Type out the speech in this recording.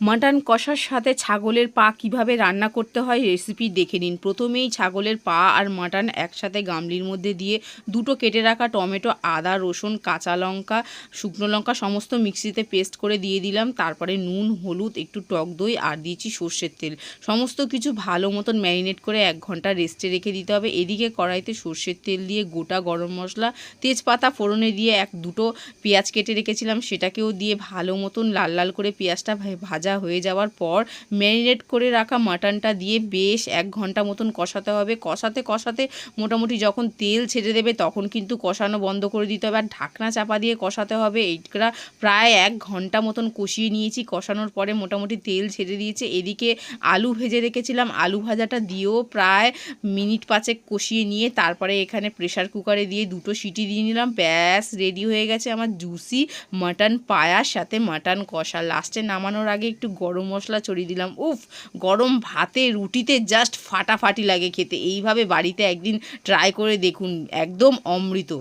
Mutton কষার সাথে ছাগলের পা কিভাবে রান্না করতে হয় রেসিপি দেখে নিন। প্রথমেই ছাগলের পা আর মাটন একসাথে গামলির মধ্যে দিয়ে দুটো কেটে রাখা টমেটো, আদা, রসুন, কাঁচা লঙ্কা, শুকনো লঙ্কা সমস্ত মিক্সিতে পেস্ট করে দিয়ে দিলাম। তারপরে নুন, হলুদ, একটু টক দই আর দিয়েছি সর্ষের তেল। সমস্ত কিছু ভালো মতন ম্যারিনেট করে 1 ঘন্টা রেস্টে রেখে দিতে হবে। এদিকে কড়াইতে সর্ষের তেল দিয়ে গোটা গরম মশলা, তেজপাতা ফোড়নে দিয়ে দুটো পেঁয়াজ কেটে রেখেছিলাম সেটাকেও দিয়ে ভালো মতন লাল লাল করে পেঁয়াজটা ভাজা হয়ে যাওয়ার পর ম্যারিনেট করে রাখা মাটনটা দিয়ে বেশ 1 ঘন্টা মতন কষাতে হবে। কষাতে কষাতে মোটামুটি যখন তেল ছেড়ে দেবে তখন কিন্তু কষানো বন্ধ করে দিতে হবে আর ঢাকনা চাপা দিয়ে কষাতে হবে। এইটা প্রায় 1 ঘন্টা মতন কষিয়ে নিয়েছি। কষানোর পরে মোটামুটি তেল ছেড়ে দিয়েছে। এদিকে আলু ভেজে রেখেছিলাম, আলু ভাজাটা দিয়েও প্রায় মিনিট 5 কষিয়ে নিয়ে তারপরে এখানে প্রেশার কুকারে দিয়ে 2টো সিটি দিয়ে নিলাম। ব্যাস রেডি হয়ে গেছে আমার জুসি মাটন পায়ার সাথে মাটন কষা। লাস্টে নামানোর আগে একটু গরম মশলা ছড়িয়ে দিলাম। উফ, গরম ভাতে রুটিতে জাস্ট ফাটাফাটি লাগে খেতে। এইভাবে বাড়িতে একদিন ট্রাই করে দেখুন, একদম অমৃত।